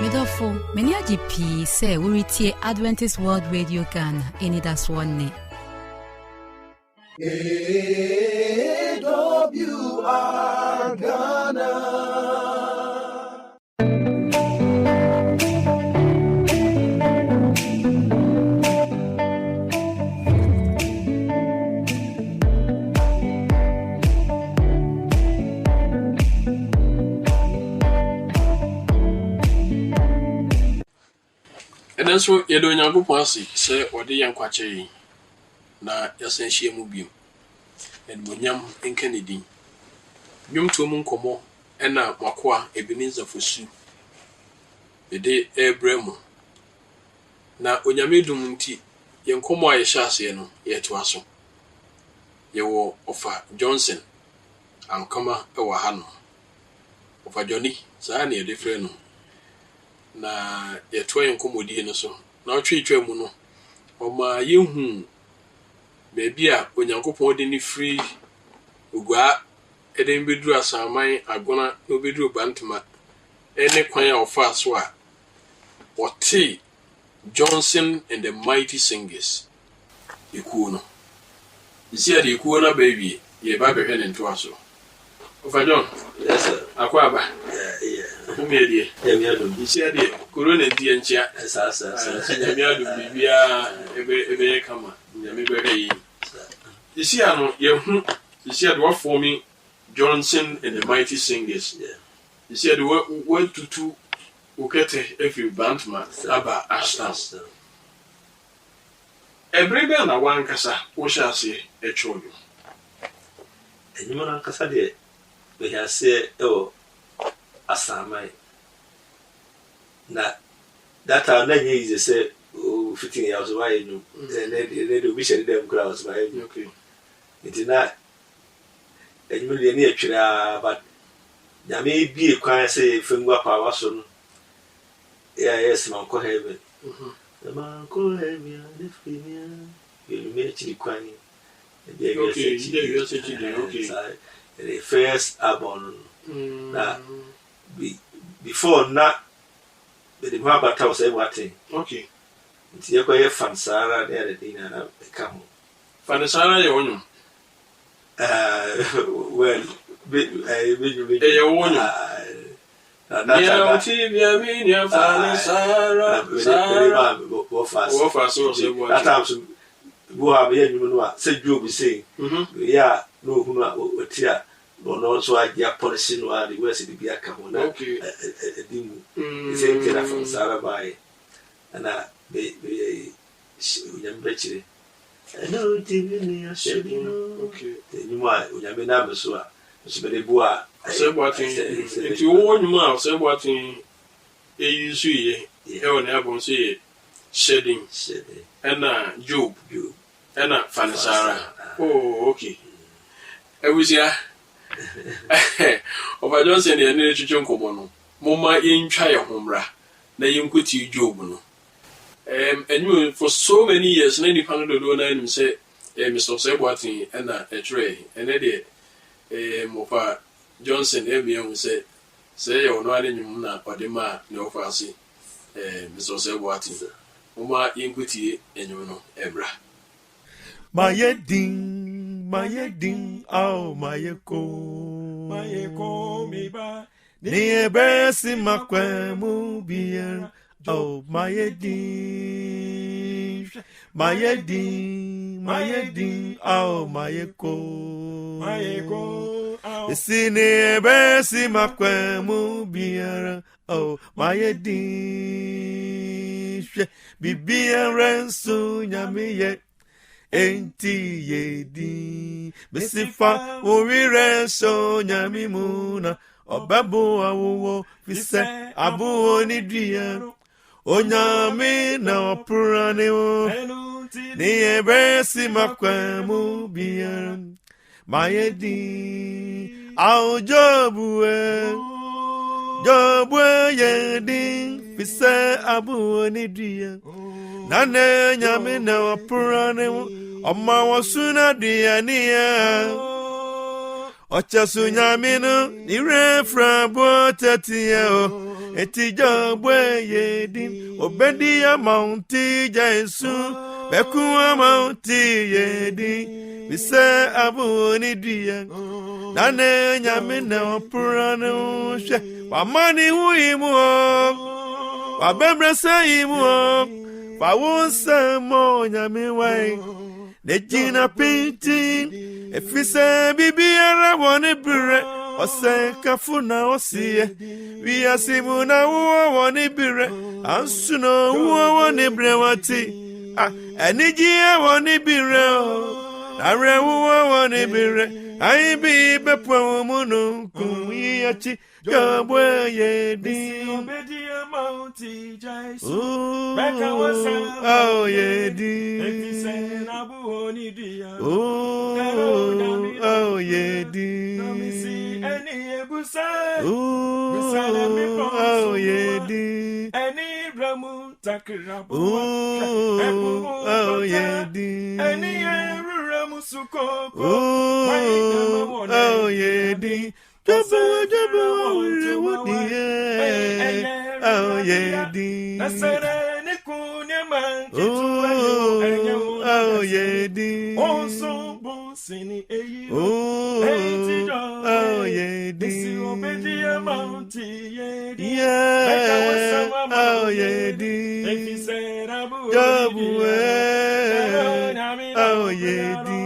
Medofo, many a GP say we retain Adventist World Radio Ghana in it as one. AWR Ghana. And so you're doing your good policy, say, or the young quache na yasenshie mu biom. And Munyam in Kennedy. Yum to Munkomo, and now Makwa, Ebenezer for Sue. The day Ebremo. Na Unyamidum Munti, young Como I shall say no, yet to us. You will offer Johnson and Kama Ewahano. Offer Johnny, Sani a different. Na ye twa nkomodi no so na otwetwa mu no oma yehu beebi a onyankopon de ni free ugwa eden beduru asaman agona no beduru bantama ene kwan a ofa so a Oti Johnson and the Mighty Singers ikuo no isi ade ikuo na baby ye ba behwe ne nto aso Ofa John yes sir akwaba yeah Umedie. Yamiadum. You said the Corona Diancha, Yamiadum, Bibia, Kama, Yamibe. You see, I know, you see, what for me, Johnson and the Mighty Singers. You see, the word to two, Ukete, every bantman, Abba Ashton. Every bell, I want Cassa, what shall I say, a children. And you want to Cassade, we have said, oh. Asamai na that time na ye say oh 15 years why you they do mission them crowds by okay it na enyu ne atwira but ya me bi kwan say fengwa power so no yes man ko heaven man ko heaven the premier you me chiri kwan okay you say okay the first album na before not the Mabata was everything. Okay. It's your way Fansara there at dinner and come. Fansara, you own. Well, you own. That time, go have you said you be saying, yeah, no, who tear. But also I get policy no the West the Biaka Hona. Okay. The same thing from Sarabai. And I be Yambetri. I know TV said okay. The new one Yamina Besua. So the bois. Say what if you want your mouth, say what in a see on album say shedding and Job and Fanisara. Oh, okay. I was here. Over Johnson and the Chichon Comono, Moma in Chaya Hombra, na Yunkuti Job. No. And you for so many years, 900 say, Mr. Sebwati and a tray, and Eddie Mofa Johnson, everyone say, or no, I didn't know or the ma no fancy, Mr. Sebwati, Moma Yunkuti and you know, Ebra. My ding, oh, my me ba. Near Bessie Macquamu beer, oh, my ding, oh, my see near Bessie Macquamu beer, oh, my ding, be a ransom, yammy yet. Enti yedi besifa urire so nyami muna obabu awo fise abu onidria onyami na opurane o ni ebesi makwemu bia mayedi au jobu yedi fise abu onidria nane nyami na opurane Oma wasuna diania Ochasu nyamino ni refra botatia o etija bwe dim obedi amounti Jesu beku amounti yedi bise abu ni dia nane nyamina opurano hwe wamani huimu wabembresa imu wawonsa mo nyamiwai Nejina painting efise bibiara woni bire ose kafuna osie wi asimu na wo woni bire ansuno wo woni bire wati enijie woni bire are wo woni bire ai bi bepo munu kuyiachi Yabwe yedi Obedia Mounty Jesu Beka wasa Oh yedi Efise nabuoni dia Oh yedi Namisi eni ebusa Busala mi Oh yedi Eni ramu takirabu Oh yedi Eni ramu sukoko Oh yedi Oh yedi Nasere kunya manji Oh yedi Onso bonsini eyi Oh yedi Si obedia Mounty yedi Oh yedi Efisera bu Oh yedi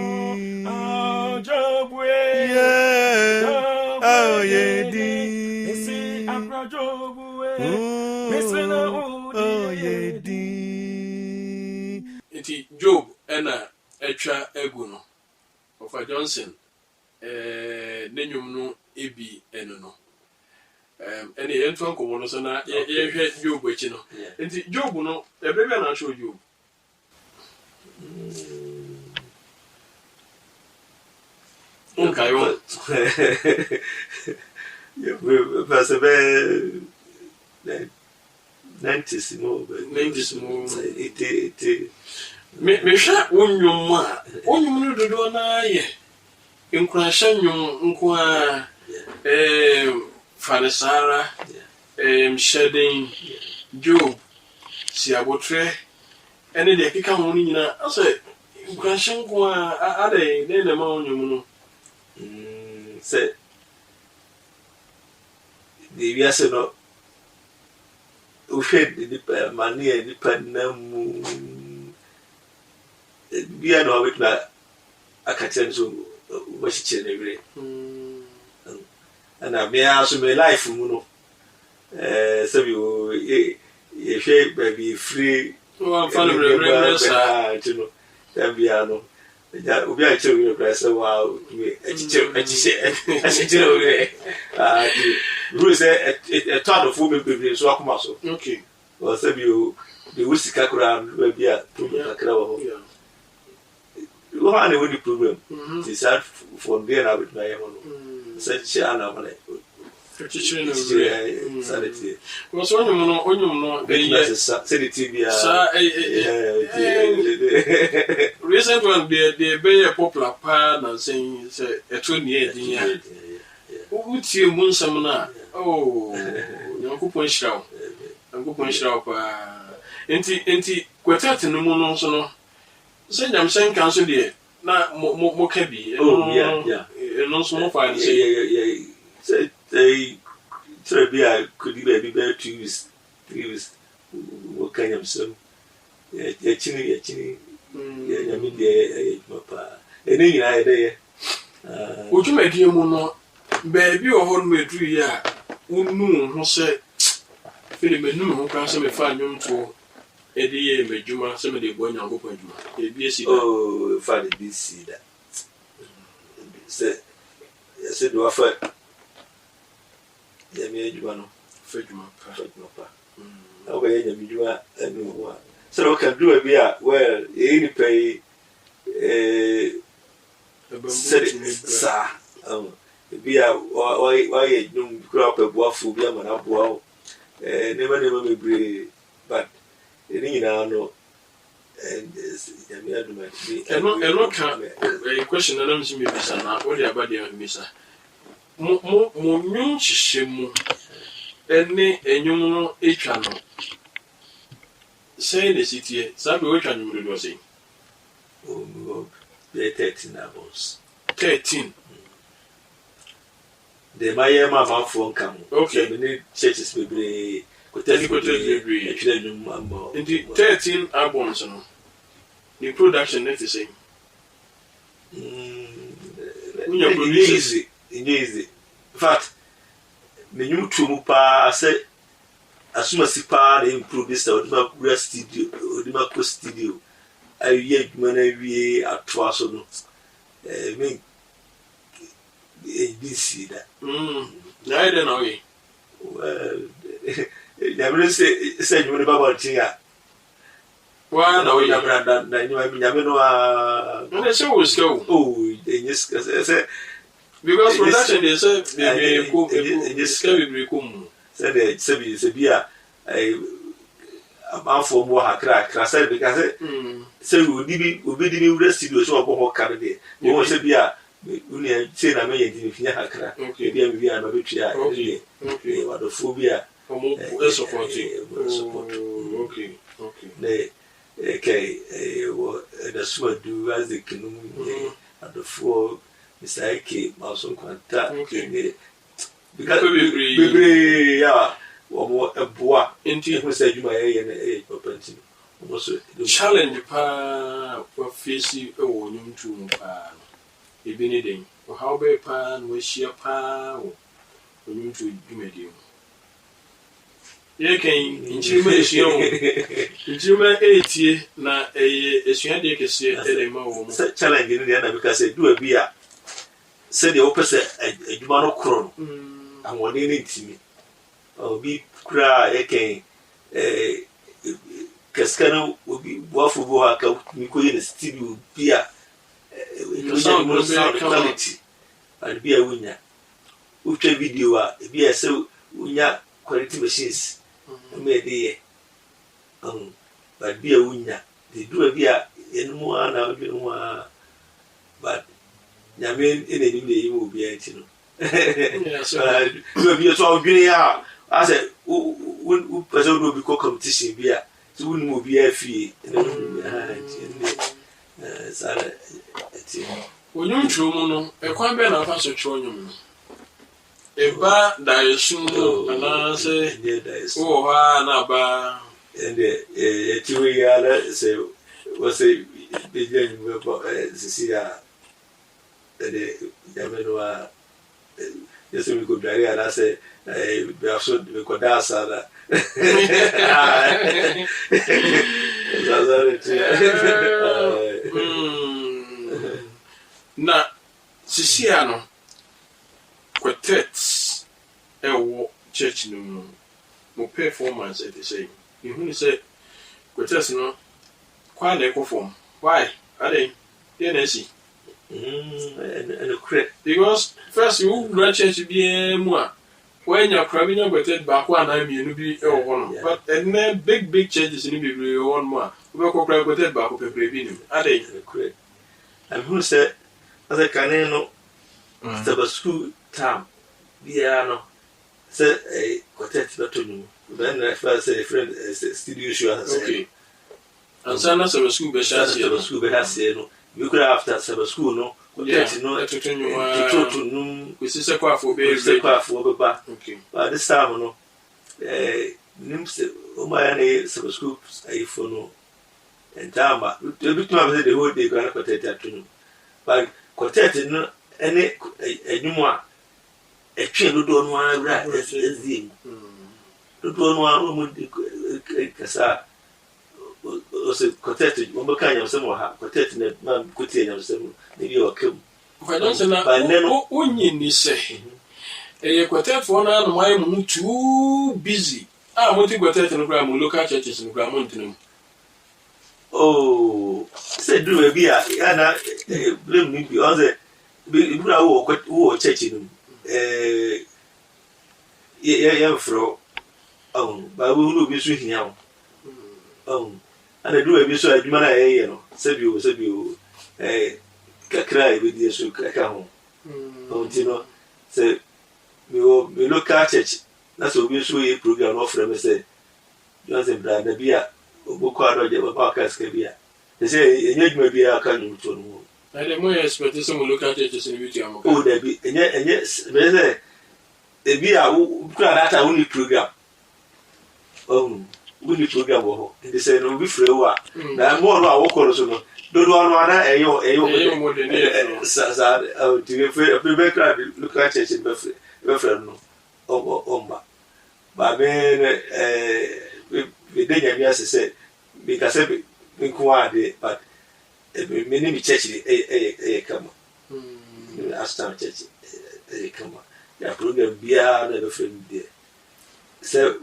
Jobwe Oh yedi Esi akra Jobwe Oh yedi Iti Job ena etwa egu no Ofa Johnson nenyum no ebi eno no ene yentu ankomo no so na ye hwe Job echi no enti Job no ebebe na show Job Kayo. We persebe 90s mo. It me hwa onyum a onyum no dodo na ye nkurahye nyum nko a fanesara shedding Job si abotre ene de kika ho ni nyina ase nkurahye nko a ade na ma onyum no say the viase no o shed the mani e di panamu bia no wit na akachen so wo shiche na wire ana me aso me life mu no say you ye hwe baby free o fa no re sa no bia no ya obi a chere we press wow we achiche we rule say a ton of women be so akoma so okay o say you the wusika kura we bia to kakra wo you have any problem this is from there now with my own such ana mane chichire no sanity was onyum no sanity bia recent one they be popular pa na saying say etoni edin ya utie mu nsam na yankopon shiraw pa enti kwetati no mu no so no say jam sen kan so de na mo ka bi no so mo fa say they Trebia could be 2 weeks, 3 weeks. What kind of so? Yeah, chini, yeah, I mean, yeah, papa. And then I there. Would you make him no baby or hold me 3 years? Who said, Philip, who can say, find you to Eddie, Majuma, some of the boy now go point. Oh, Father, be see that. Said, do I fight? Ya me adwuma no fadwuma pa awo ya nya midwuma anu ho so we can do a bia well any pay sa bia why no grow up boafu bia mana boa never me bre but any na no and ya me adwuma eno ka question na me bisa na what about the misa mo nwun hyehyɛ mu ene enyum no etwa no say the city sabe we twa nwum do say oh 13 albums 13 the maye mama for come okay many churches bebre kote bebre etwa nwum ambo the 13 albums no the production net is same easy in fact me nyum tumu pa say asuma sipa na improve this odima kura studio odima ko studio ayi adwuma na wie atoa so no me ABC da na ide na we ya me say adwuma ne baba tinga wa na we na nyame no a no say we go oh yes say because production they say they go they come say the say bia amafo mo hakra say because say obi di wura studio so obo ho kare de wo say bia uni say na me yedi finya hakra bia me bia na betwa okay wa do phobia omo support okay ne okay wo da so do as the kinum adofo Mr. Ike Mason Kwanta because bebre ya wo eboa enti who say you my na property almost challenge pa for face e wo nyum tu mu pa ebi ne den o how be pa no hia pa wo nyum tu dwumadi ye kan inchirima ehia wo inchirima etie na esua de kese ele ma wo mo challenge ni na because do a bia say the opposite adwuma no kro no awone ne ntimi obi kura eken kaskana obi boafo bo aka mi ko ye studio bia sound quality and bia wunya utwa video a bia say wunya quality machines me dey but bia wunya they do bia enu ana obi no but nyame ene ni le yimu obi anti no so bi so odwene ya ase u person do bi ko competition bia so won mo bi afie sara eti onyum twom no ekwan be na afa so twonyum eba dayesu ana se o ha na ba ende etiwe ya la se wose be jeni mo sisi ya de yamenwa yesu mi ko dare ara se be aso be ko da sala na sisia no quartet ewo church no mo performance at the same you who say quartet no kwa na ekofom why are they NSC and credit because first you run church be mu a when you crabbing your quartet back one na mienu bi e wo no but and big churches ni be one more we go quartet back pepre bi ni are they credit and who say as a caneno the school time bia no say a quartet betonu then I first say friend studio show okay and sana say school be share no we could after summer school no quartet no to no we say kwa for be ba okay but this time no nims o my na summer school I for no and tama we bit ma say the whole day grand quartet at no but quartet no ene enyumu a etwe dodo no ara ezim dodo no ara mo kasa o se quartet mo be kan yam se mo ha quartet na ma kuti yam se mo ne bi o kem kwa don se na onyi ni se quartet for na no why mo too busy mo ti quartet no kra mo local churches no kra mo ntinam oh se do e bi a ya na blame me bi on se bi bra wo church no ya fro ba wo no bi so hia ana do e bi so adwuma na ye no se bi o kakra e bi die so kaka ho ti no say me local church na so we so a program of them say Johnson brother bia obuko adoje baba kaska bia they say enye bia aka nyu to no na dem we expect some local churches in which am oh there be enye they say e bia u kura data we program we need program wo they say no be free wa na mo no awoko so no do no ana eyo mo de ne sa the be kra local church be free no omba ba me we dey nyame say because we ko ade but me ni church come as time church come ya program bia na be free there so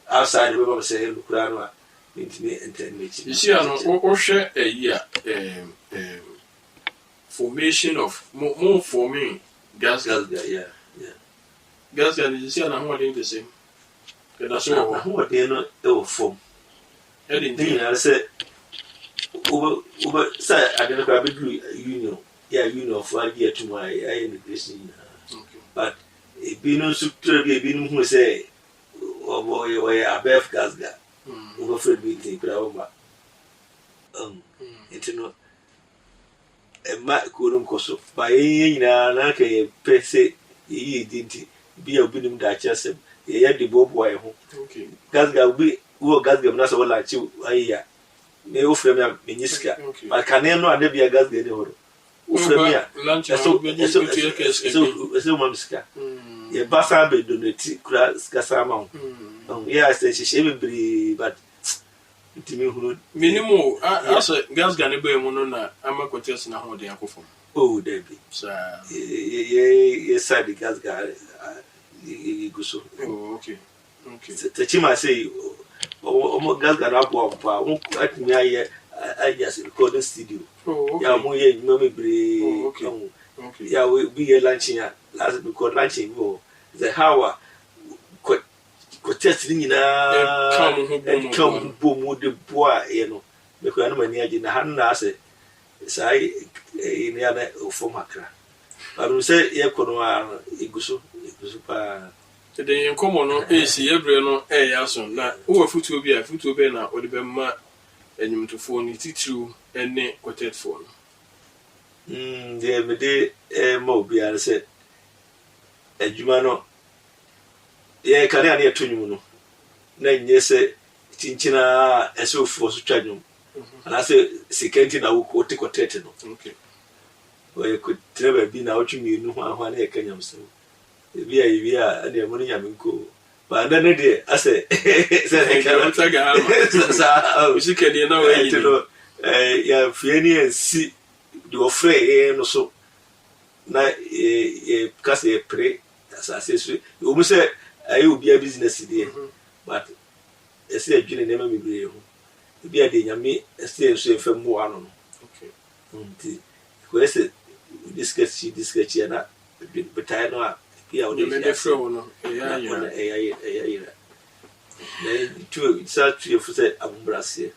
outside the people say look around internet you see o share a year formation of more forming gas yeah gas you see na how the same that's so how they no e form anything I say over say I don't know about union union for year to my immigration but e be no structure be no who say we above gasga over friend meeting prawa it no ma kurum koso ba yina na ka ye pese yi dinti bi obinim da chasem ye de bobo ayi ho okay gasga bi wo gasga na so wala chi ayiya me o frame ya menyiska ba kanen no ade bia gasga ne horo o frame ya so mamiska ye basa be donate kura skasa ma yeah say she be but itimi hunu minimum as gasga ne be mu no na amakotes na ho de akofo oh David so ye side gasga guso oh okay Tachima say o gasga na bo pa o atimi aye ayas recording studio ya mo ye nyuma mebre okay ya we be launching ya last because launching go the how ko test ni na come boom de boa no me ko na mani agi na han na ase sai ni ana ofo makra alu se ye ko no iguso pa de enkomo no esi ebre no yaso na wo futuo be na odi be ma enyumtofo ni titru ene quartet phone de me de ma obi ara se adwuma no ye kare ani etonwum no na nyese tinchina esofo so twanwum ana se sekenti na wo ko quartet no okay we ko trebe bi na otwumi nu ho na ekanyam se bi a de mo nyam nko ba na ne de ase se kare taga sa usikedi na we yi ya fieni ensi de ofre no so na kase pre asase so o mu se ayi obi a business dey but ese adwene nema mebre ho bi a de nyame ese so efam mo ano no okay nti ko ese discuss na betai no a bi a o de fro no ya tu sa tu e fuse ambrase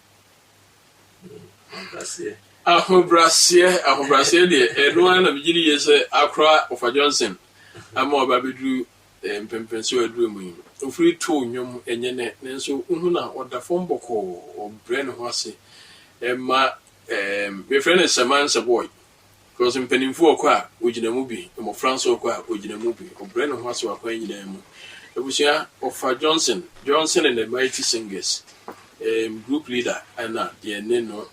ahobrase de no ana bigiri yese akra of Johnson ama obabedu mpempenso aduru mu ofri to nwom enye ne nso hu na odafo mboko obre ne ho ase ma me friend is Samansa boy because mpenimfu okwa ogina mu bi mo France okwa ogina mu bi obre ne ho ase wakwa nyina mu ebusia of Johnson and the Mighty Singers group leader ana de ne no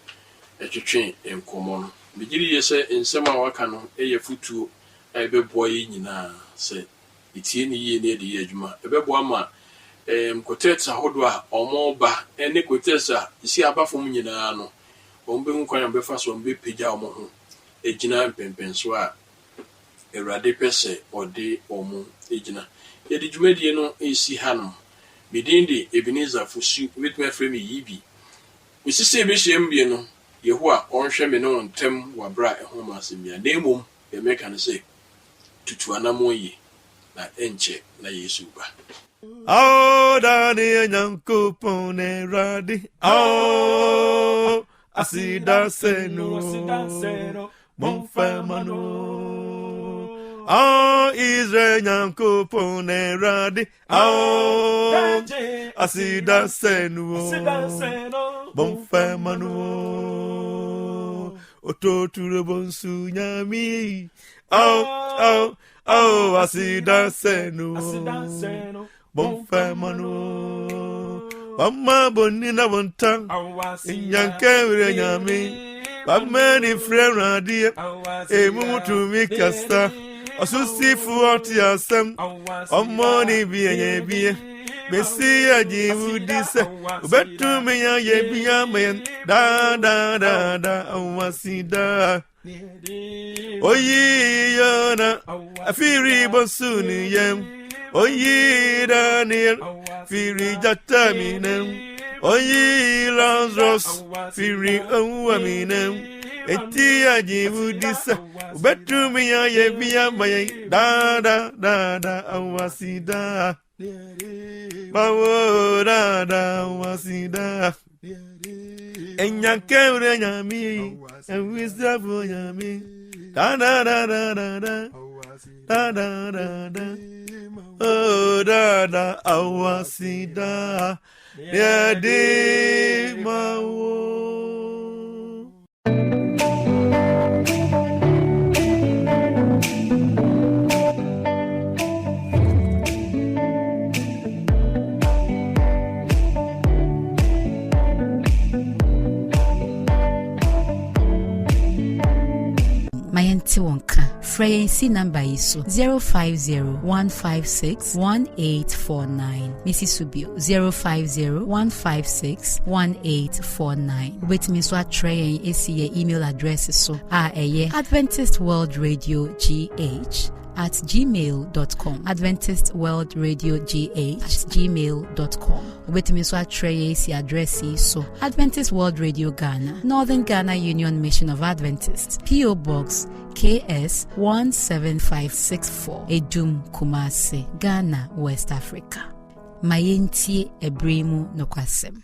etwetwe enkomo no bigiri yese nsema waka no eye futuo ebeboa yi nyina se itie ni ye ne de adwuma ebebo ama quartet ahodo a omoba ene quartet a isi abafom nyina no ombe hu kwan befa so ombe peja omo ho ejina mpempenso a erade pese ode omo ejina ye de dwumadie no esi hanom bidinde Ebenezer Fosu with my friend Yibi usisi be hiem bie no Yehoa onhwe me no ntem wabra eho masebia na emom ye meka no say tutu anamoyi na enche na Yesu ba Oh, Daddy, Yanko Pone Radi. Oh, Asida Seno. Mon Famano. Oh, Israel Yankopon Erade. Oh, Asida Senu. Bonfa Manu. Oto Turabonsu Nyami. Oh, Asida Senu. Bonfa Manu. Mama Bonina Bontan. Yankere Nyami. Many friend Radia. Emutu Mikasta. Asusi fuati asem. Omoni biye biye. Mesia jiwu dise. Ubetu meya yebiya men. Da awasida. Oyi yana. Afiri bonsuni yem. Oyi Daniel. Firi jataminem. Oyi Lazarus. Firi awaminem. Etia jiwu disa. Ubetu miya yebiya maye. Da awasida. Bawo da awasida. Enyankere nyami. Enwisafu nyami. Da. Oh da awasida. Yadi mawo. Mayanti Wonka. Freyancy number is 050-156-1849. Mrs. Subio 050-156-1849. With me so tray and email address so Adventist World Radio GH at gmail.com. Adventist World Radio GH at gmail.com. With me so tray address so Adventist World Radio Ghana, Northern Ghana Union Mission of Adventists, P.O. Box KS 17564, Edum Kumasi, Ghana, West Africa. Mayenti Ebrimu Nokwasem.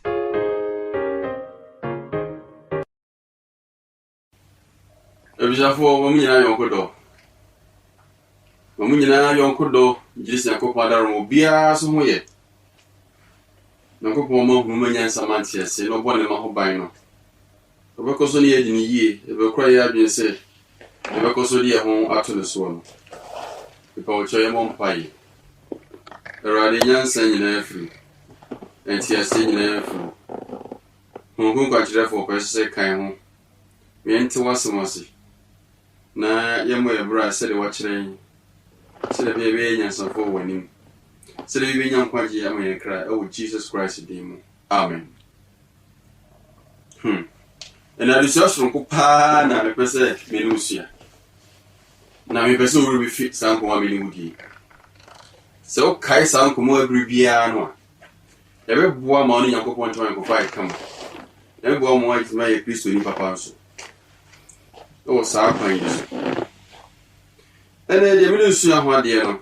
Ebijafo wamnyina yonkodo. Wamnyina yonkodo, jisi yakopwa daro bia so hoye. Nankopwa mo humanya samanti ase no bone ma ho ban no. Obekoso ni yedini yie, ebekra ya biense. Ebekoso di ho atole so no. Ipa o choye mo mpai. Erade nyansa nyina afiri. Enti ase nyina afiri. Honhom kwa kirefo kwese kan ho. Mienti wasemose. Na yemo ebra sede wa kire. Sede bebe nyansa fo wanim. Sede bebe nyankwaji ya me kra o Jesus Christ dimu. Amen. Na resource ko pa na me pese menusia. Na me pese o bi fit sanko wa meni wudi. So kai sanko mo abri bia no. Ebe boa ma onu Yakobon twan ko fa kam. Ebe boa mo wa itima ye Kristo ni papa nso. O sa kwan yi. Ene de menusia ho ade no.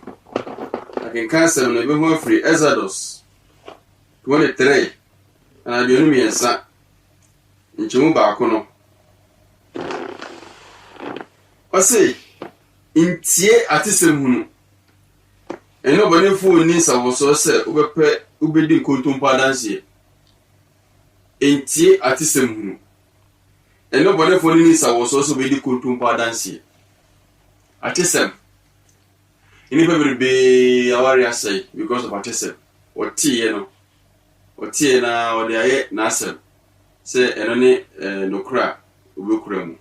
Akin kanse no ebe ho afri Exodus 23 ana de onu miensa. Nchimu baako no. Ose intie atisem hunu. Eno bone fu ni sawoso se ubepe ubedi kontompa dansie. Intie atisem hunu. Eno bone fu ni sawoso se ubedi kontompa dansie. Atisem. Ini be awari asai because of atisem. Otie no. Otie na ode aye na asem. Se enone nokra ubekura mu.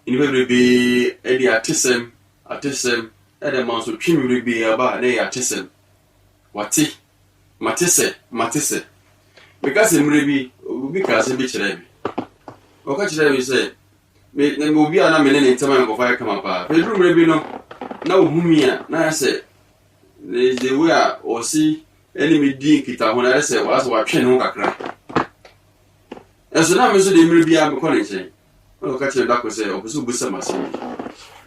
Ini be edi atisem ede manso twimire be aba na ya atisem. Wati matise. Because mrebi obi ka se be kire bi. Oka kire bi se me obi ana me ne ntama nko fa kama pa. Pedro mrebi no na ohumia na ya se the way o si enemy din kita ho na se wa twen ho kakra. Eso na me so de mre bia me ko ne chen. O ka che da ko se o busu busa masi.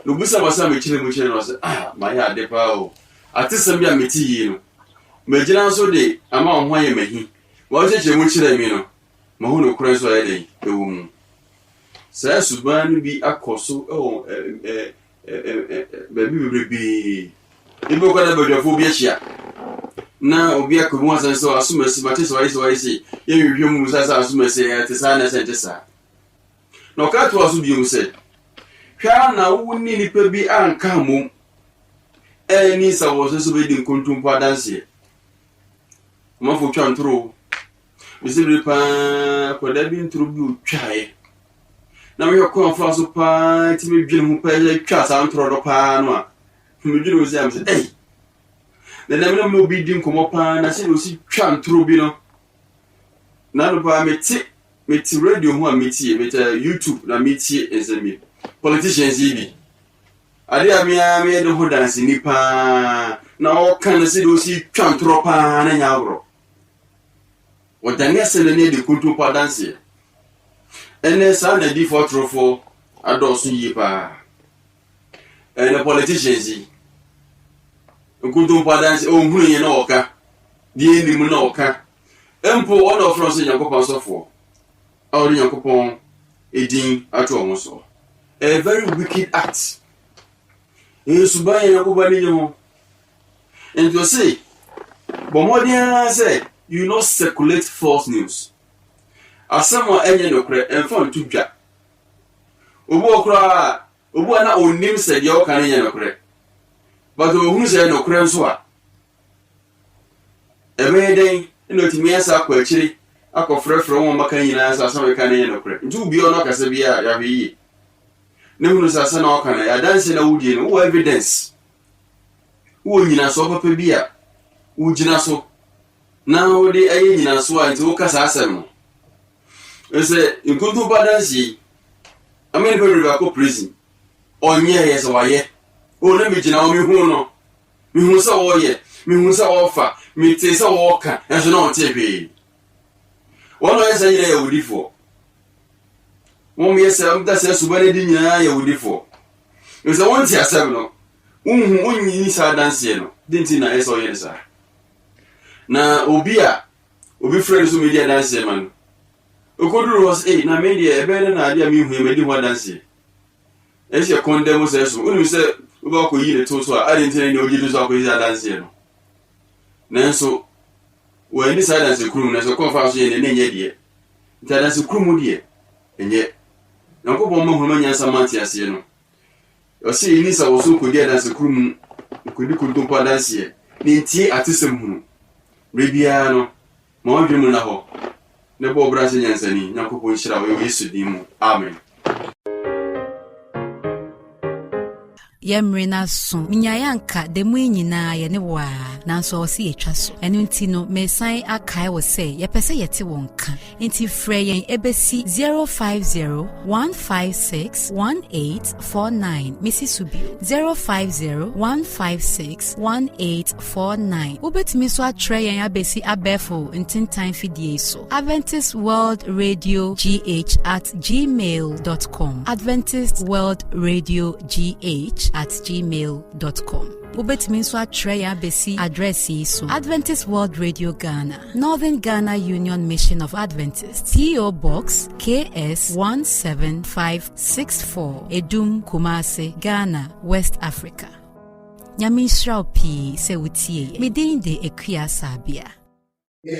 No busa masa me chine mu chen no se ma ya de pa o. Atisem bia meti yi no. Me gina so de ama ho aye mahi. Wa che mu chire mi no. Ma ho no kure so ya de ewu mu. Se suban bi akoso baby baby ibo kwa na badwafo bi ahia na obi akomu asanso asumasi mate so ayisi ye hwehwe mu sasa asumasi te sa na sente sa na okato aso bi mu se hwa na wuni nipa bi anka mom ni sa wo so be di nkontumpo adanse mafo twa ntro bisibri pa ko da bi ntro bi otwae na me ko anfa so pa ti me dwene hu pa ya twa sa ntro do pa no a me dwene o si am se na na me obi di nkomo pa na se o si twa ntro bi no na no pa meti radio hu a meti YouTube na meti ezemi politicians yi ade amia de ho dance ni pa na o kan se o si twa ntro pa na nya agro wadanya se ne de kuntu pa dance ene sa na di for trofo adosu yi pa ene politicians yi kuntu pa dance o hunu ye na oka di eni mu na oka empo one of us yakopon sofo awri yakopon edin ato omo so a very wicked act suban yakobani yemo and you say bomodian say you not circulate false news asamo enye nokre enfon tudwa obu okra obu ana onim se de o kan enye nokre but ohunu se nokre nso a ebeden ino timi asa kwa akiri akofrefre won maka nyina asa asamo kan enye nokre ntu bi ono kase bia ya hweyi ne hunu sasa na okana ya dance na wudie no wo evidence wo nyina so papa bia wo gina so na wo de ayi nyina so a nti wo kasa asem no ese nkuntu badansi amene pe riba ko prison onye ye so waye o na mi gina o mi hu no mi hu sa wo ye mi hu sa wo fa mi te sa wo ka enso na o te hwe wono esa nyina ya wudifo won yesa amda se subane di nyina ya wudifo ese won ti asem no unhu onyi sa danse no dinti na esa o ye sa na obi friend so media dance man okoduru was na media ebe na ade mi hu emedi ho dance e se condemn so eso unu se oba ko yi le to so a ade ntina ni ogi do so ko yi dance no nanso we ni sa dance krum na so konfa so ye ne nye die nta dance krum die enye na ko bo mo hu manya samati ase no o se ni sa wo so ko die dance krum ko di ko do pa dance ni ntie atesem hu Rebiano, mo dwemu na ho. Ne bo brase nyansani, nyakopo nhyira wo Yesu din mu. Amen. Yemrina so minyayanka de mu nyina ye ne wa nanso o se etwa so enu nti no mesan akai wo se ye pese yete wonka nti frɛ yen ebesi 050-156-1849 Mrs. Subio 050-156-1849 ubetimi so atre yen abesi abefo ntintan fidie so Adventist World Radio GH@gmail.com Adventist World Radio GH@gmail.com Ubetimi so atre ya besi address so Adventist World Radio Ghana Northern Ghana Union Mission of Adventists PO Box KS 17564 Edum Kumasi Ghana West Africa Nyamishrao P se utie midin de ekia sabia AWR